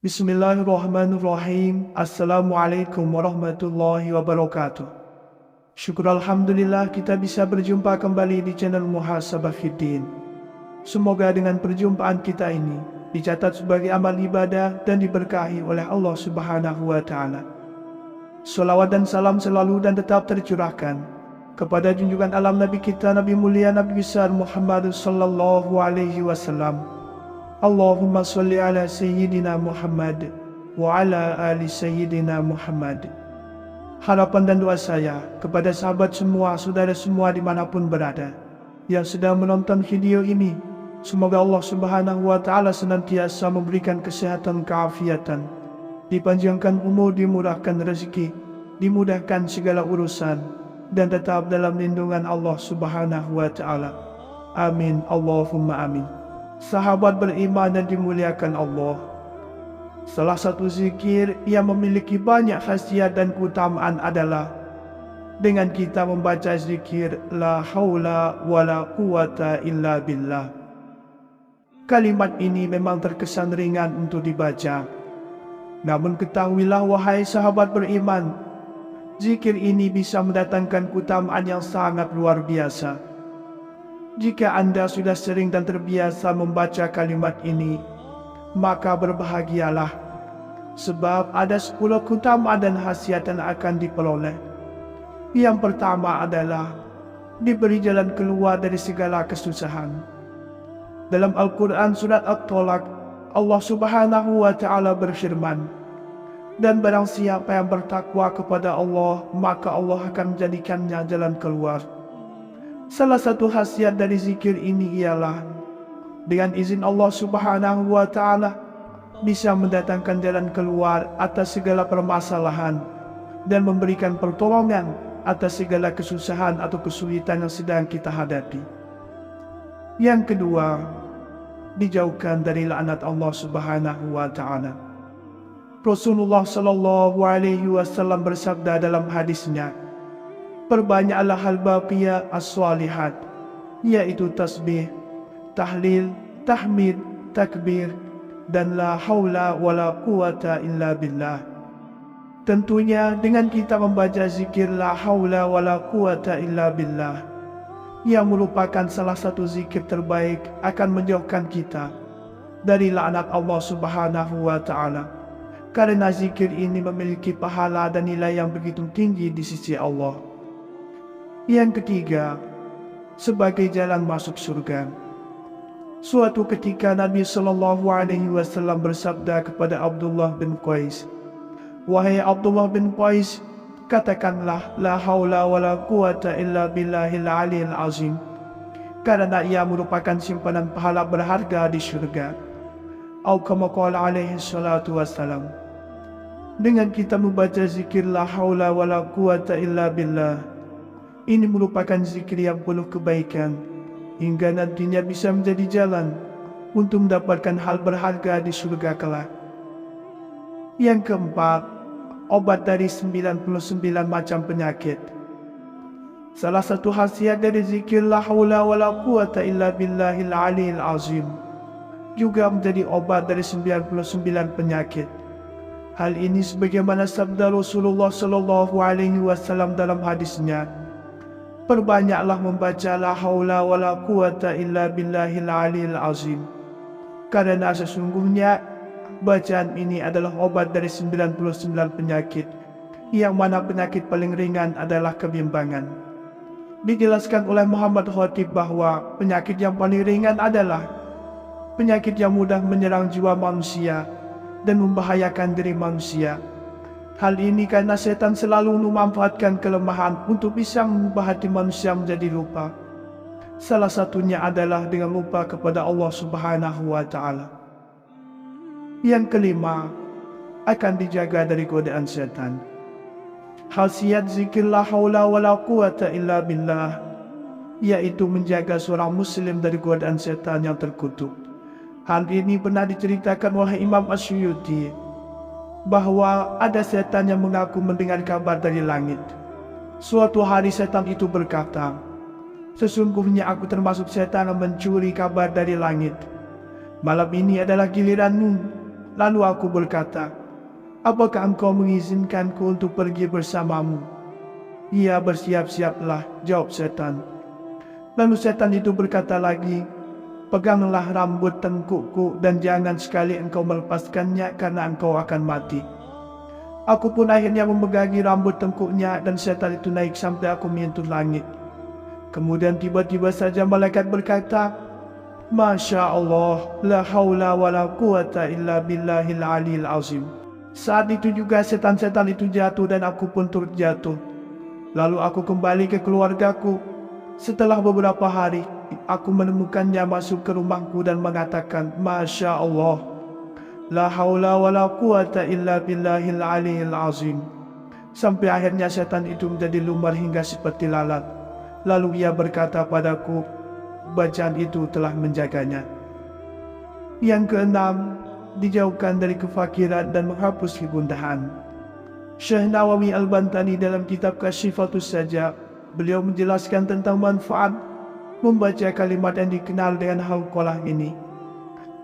Bismillahirrahmanirrahim. Assalamualaikum warahmatullahi wabarakatuh. Syukur Alhamdulillah kita bisa berjumpa kembali di channel Muhasabah Fiddin. Semoga dengan perjumpaan kita ini dicatat sebagai amal ibadah dan diberkahi oleh Allah Subhanahu wa Ta'ala. Salawat dan salam selalu dan tetap tercurahkan kepada junjungan alam Nabi kita, Nabi mulia, Nabi besar Muhammad sallallahu alaihi wasallam. Allahumma salli ala Sayyidina Muhammad wa ala ali Sayyidina Muhammad. Harapan dan doa saya kepada sahabat semua, saudara semua dimanapun berada yang sedang menonton video ini, semoga Allah Subhanahu wa Ta'ala senantiasa memberikan kesehatan, keafiatan, dipanjangkan umur, dimurahkan rezeki, dimudahkan segala urusan, dan tetap dalam lindungan Allah Subhanahu wa Ta'ala. Amin, Allahumma amin. Sahabat beriman dan dimuliakan Allah, salah satu zikir yang memiliki banyak khasiat dan keutamaan adalah dengan kita membaca zikir La haula wa la quwata illa billah. Kalimat ini memang terkesan ringan untuk dibaca, namun ketahuilah wahai sahabat beriman, zikir ini bisa mendatangkan keutamaan yang sangat luar biasa. Jika Anda sudah sering dan terbiasa membaca kalimat ini, maka berbahagialah, sebab ada 10 keutamaan dan khasiat yang akan diperoleh. Yang pertama adalah diberi jalan keluar dari segala kesusahan. Dalam Al-Quran surat At-Tolak, Allah Subhanahu wa Ta'ala berfirman, dan barang siapa yang bertakwa kepada Allah, maka Allah akan menjadikannya jalan keluar. Salah satu khasiat dari zikir ini ialah dengan izin Allah Subhanahu wa Ta'ala bisa mendatangkan jalan keluar atas segala permasalahan dan memberikan pertolongan atas segala kesusahan atau kesulitan yang sedang kita hadapi. Yang kedua, dijauhkan dari laknat Allah Subhanahu wa Ta'ala. Rasulullah sallallahu alaihi wasallam bersabda dalam hadisnya, perbanyaklah hal baqiyah as-salihat, yaitu tasbih, tahlil, tahmid, takbir, dan la haula wa la quwata illa billah. Tentunya dengan kita membaca zikir la haula wa la quwata illa billah, yang merupakan salah satu zikir terbaik, akan menjauhkan kita dari laknat Allah Subhanahu wa Ta'ala, karena zikir ini memiliki pahala dan nilai yang begitu tinggi di sisi Allah. Yang ketiga, sebagai jalan masuk surga. Suatu ketika Nabi sallallahu alaihi wasallam bersabda kepada Abdullah bin Qais, wahai Abdullah bin Qais, katakanlah la haula wa la quwata illa billahil aliyil azim, karena ia merupakan simpanan pahala berharga di surga. Atau kama qala alaihi salatu wassalam. Dengan kita membaca zikir la haula wa la quwata illa billah, ini merupakan zikir yang penuh kebaikan, hingga nantinya bisa menjadi jalan untuk mendapatkan hal berharga di surga kelak. Yang keempat, obat dari 99 macam penyakit. Salah satu khasiat dari zikir la haula wa la quwata illa billahil aliyil azim juga menjadi obat dari 99 penyakit. Hal ini sebagaimana sabda Rasulullah sallallahu alaihi wasallam dalam hadisnya, perbanyaklah membaca la haula wa la quwata illa billahil aliyil azim, karena sesungguhnya bacaan ini adalah obat dari 99 penyakit, yang mana penyakit paling ringan adalah kebimbangan. Dijelaskan oleh Muhammad Khatib bahwa penyakit yang paling ringan adalah penyakit yang mudah menyerang jiwa manusia dan membahayakan diri manusia. Hal ini karena setan selalu memanfaatkan kelemahan untuk bisa mengubah hati manusia menjadi lupa. Salah satunya adalah dengan lupa kepada Allah Subhanahu wa Ta'ala. Yang kelima, akan dijaga dari godaan setan. Khasiat zikir la haula wa la quwata illa billah yaitu menjaga seorang muslim dari godaan setan yang terkutuk. Hal ini pernah diceritakan oleh Imam Asyuyuti bahwa ada setan yang mengaku mendengar kabar dari langit. Suatu hari setan itu berkata, "Sesungguhnya aku termasuk setan yang mencuri kabar dari langit. Malam ini adalah giliranmu." Lalu aku berkata, "Apakah engkau mengizinkanku untuk pergi bersamamu?" "Iya, bersiap-siaplah," jawab setan. Lalu setan itu berkata lagi, "Peganglah rambut tengkukku dan jangan sekali engkau melepaskannya karena engkau akan mati." Aku pun akhirnya memegangi rambut tengkuknya dan setan itu naik sampai aku menyentuh langit. Kemudian tiba-tiba saja malaikat berkata, "Masya Allah, la haula wa la quwata illa billahil aliyil azim." Saat itu juga setan-setan itu jatuh dan aku pun turut jatuh. Lalu aku kembali ke keluargaku. Setelah beberapa hari, aku menemukannya masuk ke rumahku dan mengatakan, "Masya Allah, la haula wa la quwata illa billahil aliyil azim." Sampai akhirnya setan itu menjadi lumar hingga seperti lalat. Lalu ia berkata padaku, bacaan itu telah menjaganya. Yang keenam, dijauhkan dari kefakiran dan menghapus kegundahan. Syekh Nawawi Al-Bantani dalam kitab Kasyifatus Sajab, beliau menjelaskan tentang manfaat membaca kalimat yang dikenal dengan hauqalah ini.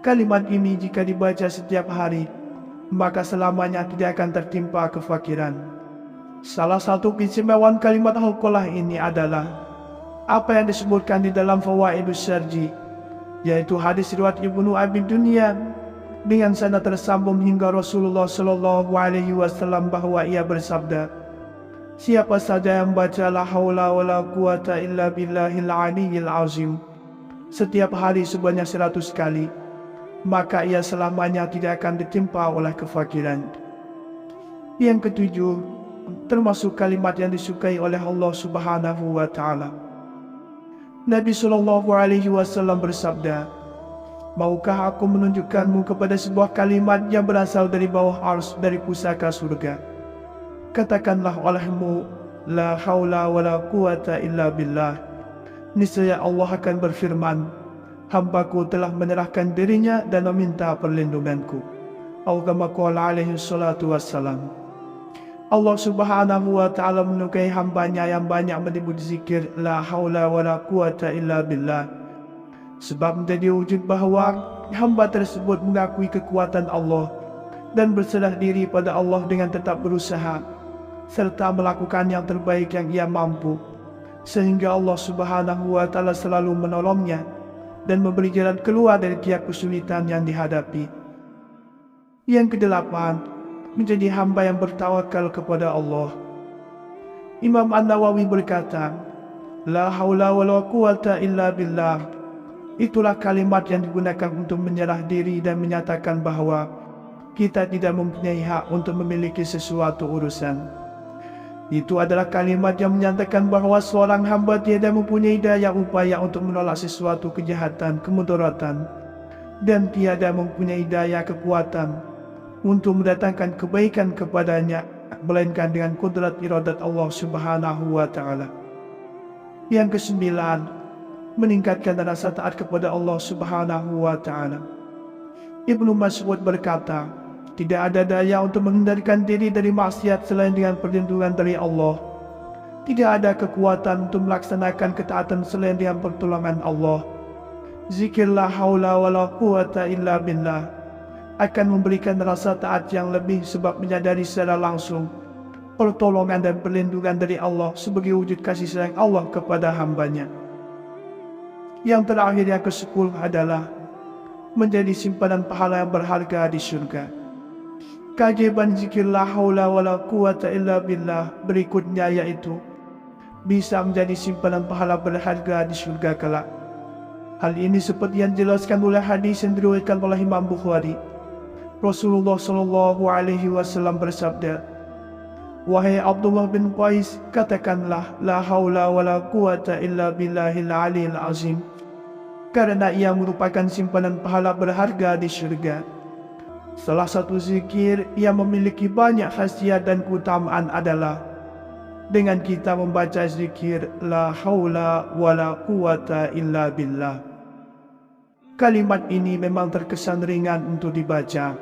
Kalimat ini jika dibaca setiap hari, maka selamanya tidak akan tertimpa kefakiran. Salah satu keistimewaan kalimat hauqalah ini adalah apa yang disebutkan di dalam Fawaidus Syarji, yaitu hadis riwayat Ibnu Abi Dunya dengan sanad tersambung hingga Rasulullah Shallallahu Alaihi Wasallam bahwa ia bersabda, "Siapa saja yang baca la haula wa la quwata illa billahil aliyil azim setiap hari sebanyak 100 kali, maka ia selamanya tidak akan ditimpa oleh kefakiran." Yang ketujuh, termasuk kalimat yang disukai oleh Allah Subhanahu wa Ta'ala. Nabi Shallallahu Alaihi Wasallam bersabda, "Maukah aku menunjukkanmu kepada sebuah kalimat yang berasal dari bawah ars dari pusaka surga? Katakanlah olehmu, la haula wa la quwata illa billah. Niscaya Allah akan berfirman, hambaku telah menyerahkan dirinya dan meminta perlindunganku." Atau kama qala alaihi salatu wassalam. Allah Subhanahu wa Ta'ala menyukai hambanya yang banyak menyebut zikir la haula wa la quwata illa billah, sebab menjadi wujud bahwa hamba tersebut mengakui kekuatan Allah dan berserah diri pada Allah dengan tetap berusaha serta melakukan yang terbaik yang ia mampu, sehingga Allah Subhanahu wa Ta'ala selalu menolongnya dan memberi jalan keluar dari tiap kesulitan yang dihadapi. Yang kedelapan, menjadi hamba yang bertawakal kepada Allah. Imam An-Nawawi berkata, "La haula wa la quwata illa billah." Itulah kalimat yang digunakan untuk menyerah diri dan menyatakan bahwa kita tidak mempunyai hak untuk memiliki sesuatu urusan. Itu adalah kalimat yang menyatakan bahwa seorang hamba tiada mempunyai daya upaya untuk menolak sesuatu kejahatan, kemudaratan, dan tiada mempunyai daya kekuatan untuk mendatangkan kebaikan kepadanya, melainkan dengan kudrat iradat Allah Subhanahu wa Ta'ala. Yang kesembilan, meningkatkan rasa taat kepada Allah Subhanahu wa Ta'ala. Ibnu Mas'ud berkata, "Tidak ada daya untuk menghindarkan diri dari maksiat selain dengan perlindungan dari Allah. Tidak ada kekuatan untuk melaksanakan ketaatan selain dengan pertolongan Allah. Zikir la haula wa la quwata illa billah akan memberikan rasa taat yang lebih sebab menyadari secara langsung pertolongan dan perlindungan dari Allah sebagai wujud kasih sayang Allah kepada hambanya." Yang terakhir, yang ke-10 adalah menjadi simpanan pahala yang berharga di surga. Keajaiban zikir la haula wa la quwata illa billah berikutnya yaitu bisa menjadi simpanan pahala berharga di surga kelak. Hal ini seperti yang dijelaskan oleh hadis yang diriwayatkan oleh Imam Bukhari. Rasulullah Shallallahu Alaihi Wasallam bersabda, "Wahai Abdullah bin Qais, katakanlah la haula wa la quwata illa billahil aliyil azim, karena ia merupakan simpanan pahala berharga di surga." Salah satu zikir yang memiliki banyak khasiat dan keutamaan adalah dengan kita membaca zikir la haula wala quwata illa billah. Kalimat ini memang terkesan ringan untuk dibaca.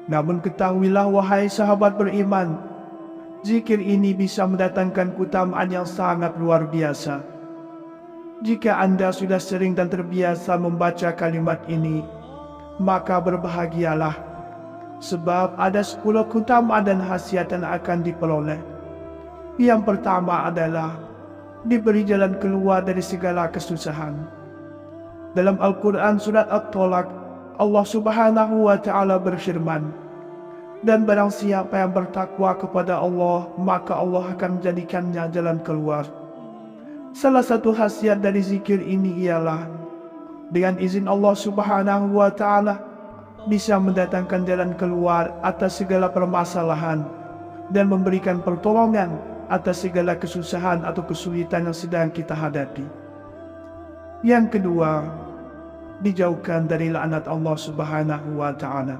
Namun ketahuilah wahai sahabat beriman, zikir ini bisa mendatangkan keutamaan yang sangat luar biasa. Jika Anda sudah sering dan terbiasa membaca kalimat ini, maka berbahagialah, sebab ada 10 keutamaan dan khasiat yang akan diperoleh. Yang pertama adalah diberi jalan keluar dari segala kesusahan. Dalam Al-Quran surat At-Tolak, Allah Subhanahu wa Ta'ala berfirman, dan barang siapa yang bertakwa kepada Allah, maka Allah akan menjadikannya jalan keluar. Salah satu khasiat dari zikir ini ialah dengan izin Allah Subhanahu wa Ta'ala bisa mendatangkan jalan keluar atas segala permasalahan dan memberikan pertolongan atas segala kesusahan atau kesulitan yang sedang kita hadapi. Yang kedua, dijauhkan dari laknat Allah Subhanahu wa Ta'ala.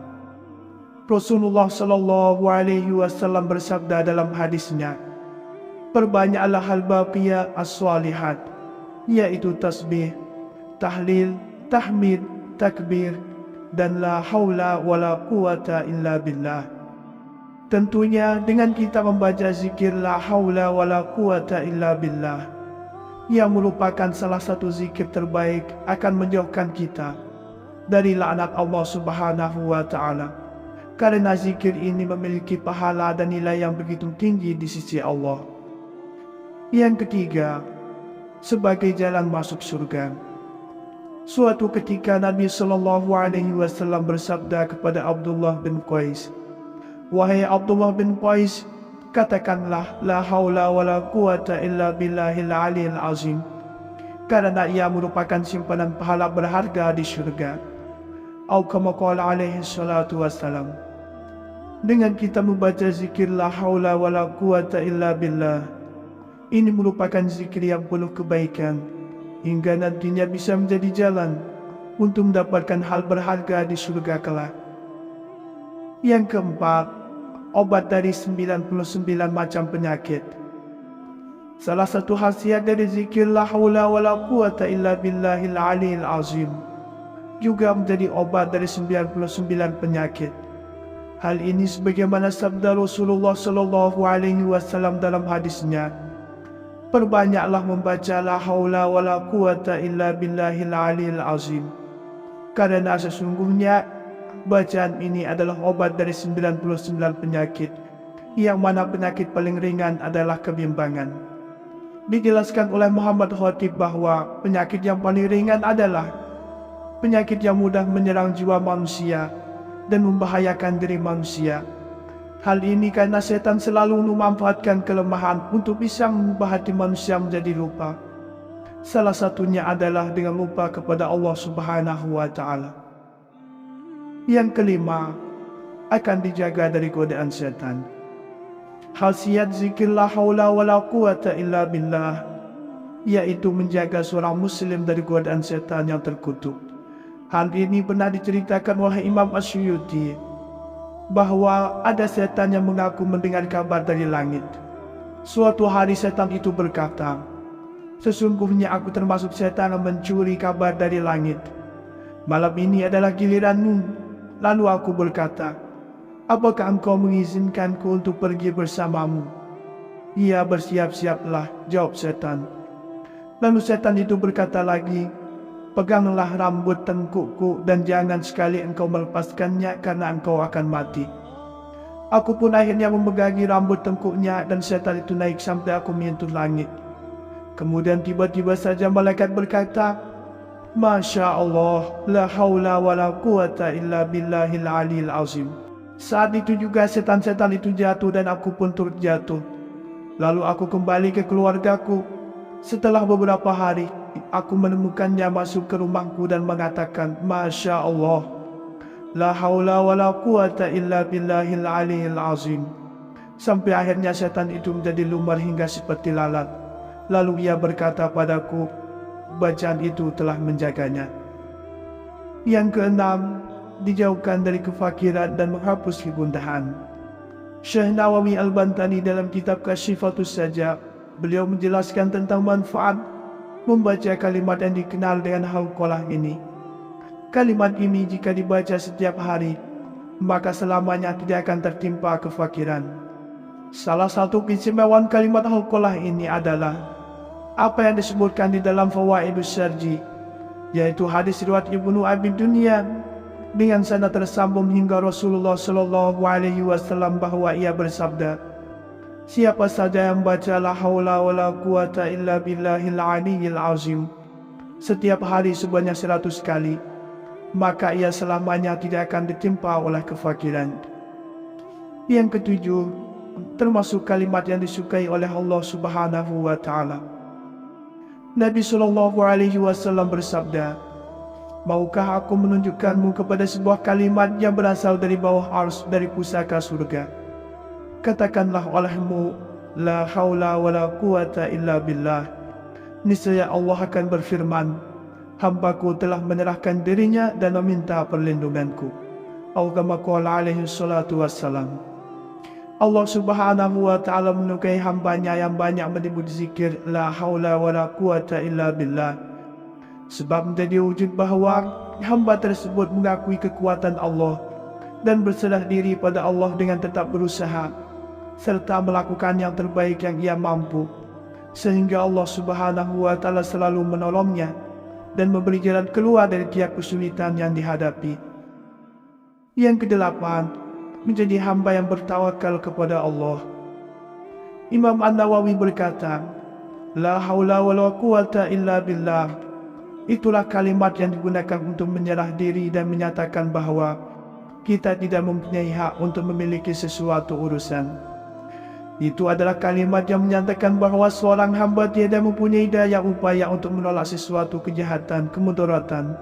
Rasulullah sallallahu alaihi wasallam bersabda dalam hadisnya, perbanyaklah hal baqiyah as-salihat, yaitu tasbih, tahlil, tahmid, takbir, dan la haula wala quwata illa billah. Tentunya dengan kita membaca zikir la haula wala quwata illa billah, yang merupakan salah satu zikir terbaik, akan menjauhkan kita dari laknat Allah Subhanahu wa Ta'ala, karena zikir ini memiliki pahala dan nilai yang begitu tinggi di sisi Allah. Yang ketiga, sebagai jalan masuk surga. Suatu ketika Nabi SAW bersabda kepada Abdullah bin Qais, wahai Abdullah bin Qais, katakanlah la haula wala quwata illa billahil aliyil azim, karena ia merupakan simpanan pahala berharga di syurga. Atau kama qala alaihi salatu wassalam. Dengan kita membaca zikir la haula wala quwata illa billah, ini merupakan zikir yang penuh kebaikan, hingga nantinya bisa menjadi jalan untuk mendapatkan hal berharga di surga kelak. Yang keempat, obat dari 99 macam penyakit. Salah satu khasiat dari zikir la haula wala quwata illa billahil aliyil azim juga menjadi obat dari 99 penyakit. Hal ini sebagaimana sabda Rasulullah sallallahu alaihi wasallam dalam hadisnya, perbanyaklah membaca la haula wala quwata illa billahil aliyil azim, karena sesungguhnya bacaan ini adalah obat dari 99 penyakit, yang mana penyakit paling ringan adalah kebimbangan. Dijelaskan oleh Muhammad Khatib bahwa penyakit yang paling ringan adalah penyakit yang mudah menyerang jiwa manusia dan membahayakan diri manusia. Hal ini karena setan selalu memanfaatkan kelemahan untuk bisa mengubah hati manusia menjadi lupa. Salah satunya adalah dengan lupa kepada Allah Subhanahu wa Ta'ala. Yang kelima, akan dijaga dari godaan setan. Khasiat zikir la haula wala quwata illa billah, yaitu menjaga seorang muslim dari godaan setan yang terkutuk. Hal ini pernah diceritakan oleh Imam Asyuyuti, bahwa ada setan yang mengaku mendengar kabar dari langit. Suatu hari setan itu berkata, sesungguhnya aku termasuk setan yang mencuri kabar dari langit. Malam ini adalah giliranmu. Lalu aku berkata, apakah engkau mengizinkanku untuk pergi bersamamu? Ia bersiap-siaplah, jawab setan. Lalu setan itu berkata lagi, peganglah rambut tengkukku dan jangan sekali engkau melepaskannya karena engkau akan mati. Aku pun akhirnya memegangi rambut tengkuknya dan setan itu naik sampai aku menyentuh langit. Kemudian tiba-tiba saja malaikat berkata, Masya Allah, la haula wa la quwata illa billahil aliyil azim. Saat itu juga setan-setan itu jatuh dan aku pun turut jatuh. Lalu aku kembali ke keluargaku. Setelah beberapa hari, aku menemukannya masuk ke rumahku dan mengatakan, Masya Allah, la haula wa la quwata illa billahil aliyil azim. Sampai akhirnya setan itu menjadi lumar hingga seperti lalat. Lalu ia berkata padaku, bacaan itu telah menjaganya. Yang keenam, dijauhkan dari kefakiran dan menghapus kegundahan. Syekh Nawawi Al-Bantani dalam kitab Kasyifatus Sajab, beliau menjelaskan tentang manfaat membaca kalimat yang dikenal dengan hauqalah ini. Kalimat ini jika dibaca setiap hari, maka selamanya tidak akan tertimpa kefakiran. Salah satu keistimewaan kalimat hauqalah ini adalah apa yang disebutkan di dalam Fawaidus Syarji, yaitu hadis riwayat Ibnu Abi Dunya dengan sanad tersambung hingga Rasulullah Shallallahu Alaihi Wasallam bahwa ia bersabda, siapa saja yang baca la haula wala quwata illa billahil aliyyil azim setiap hari sebanyak 100 kali, maka ia selamanya tidak akan ditimpa oleh kefakiran. Yang ketujuh, termasuk kalimat yang disukai oleh Allah Subhanahu wa taala. Nabi Shallallahu Alaihi Wasallam bersabda, maukah aku menunjukkanmu kepada sebuah kalimat yang berasal dari bawah ars dari pusaka surga? Katakanlah olehmu, la haula wala quwata illa billah. Niscaya Allah akan berfirman, hambaku telah menyerahkan dirinya dan meminta perlindunganku. Atau kama qala alaihi salatu wassalam. Allah Subhanahu wa taala menyukai hambanya yang banyak menyebut zikir la haula wala quwata illa billah, sebab menjadi wujud bahwa hamba tersebut mengakui kekuatan Allah dan berserah diri pada Allah dengan tetap berusaha serta melakukan yang terbaik yang ia mampu, sehingga Allah Subhanahu wa taala selalu menolongnya dan memberi jalan keluar dari tiap kesulitan yang dihadapi. Yang kedelapan, menjadi hamba yang bertawakal kepada Allah. Imam An-Nawawi berkata, la haula wala quwata illa billah, itulah kalimat yang digunakan untuk menyerah diri dan menyatakan bahwa kita tidak mempunyai hak untuk memiliki sesuatu urusan. Itu adalah kalimat yang menyatakan bahwa seorang hamba tiada mempunyai daya upaya untuk menolak sesuatu kejahatan, kemudaratan,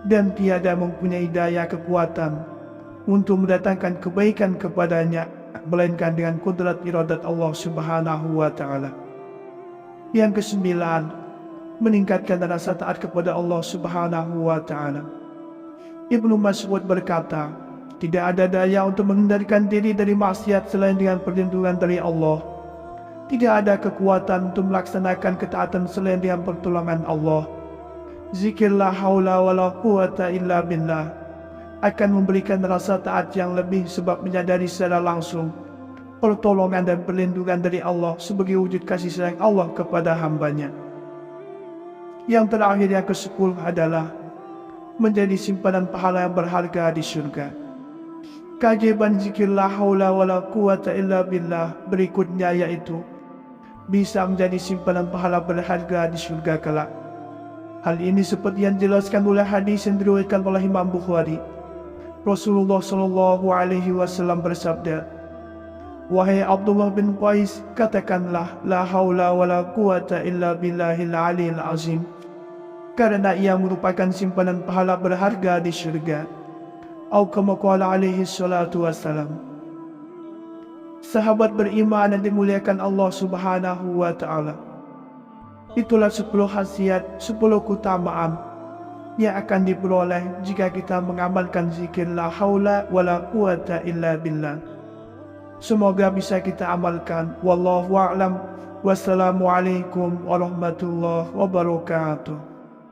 dan tiada mempunyai daya kekuatan untuk mendatangkan kebaikan kepadanya, melainkan dengan kudrat iradat Allah Subhanahu wa taala. Yang kesembilan, meningkatkan rasa taat kepada Allah Subhanahu wa taala. Ibnu Mas'ud berkata, tidak ada daya untuk menghindarkan diri dari maksiat selain dengan perlindungan dari Allah. Tidak ada kekuatan untuk melaksanakan ketaatan selain dengan pertolongan Allah. Zikir la haula wala quwata illa billah akan memberikan rasa taat yang lebih sebab menyadari secara langsung pertolongan dan perlindungan dari Allah sebagai wujud kasih sayang Allah kepada hambanya. Yang terakhir, yang ke-10 adalah menjadi simpanan pahala yang berharga di surga. Keajaiban zikir la haula wala quwata illa billah berikutnya yaitu bisa menjadi simpanan pahala berharga di surga kelak. Hal ini seperti yang dijelaskan oleh hadis yang diriwayatkan oleh Imam Bukhari. Rasulullah Shallallahu Alaihi Wasallam bersabda, wahai Abdullah bin Qais, katakanlah la haula wala quwata illa billahil aliyil azim, karena ia merupakan simpanan pahala berharga di surga. Atau kama qala alaihi salatu wassalam. Sahabat beriman yang dimuliakan Allah Subhanahu wa taala, itulah 10 khasiat, 10 keutamaan yang akan diperoleh jika kita mengamalkan zikir la haula wala quwata illa billah. Semoga bisa kita amalkan. Wallahu a'lam. Wassalamualaikum warahmatullahi wabarakatuh.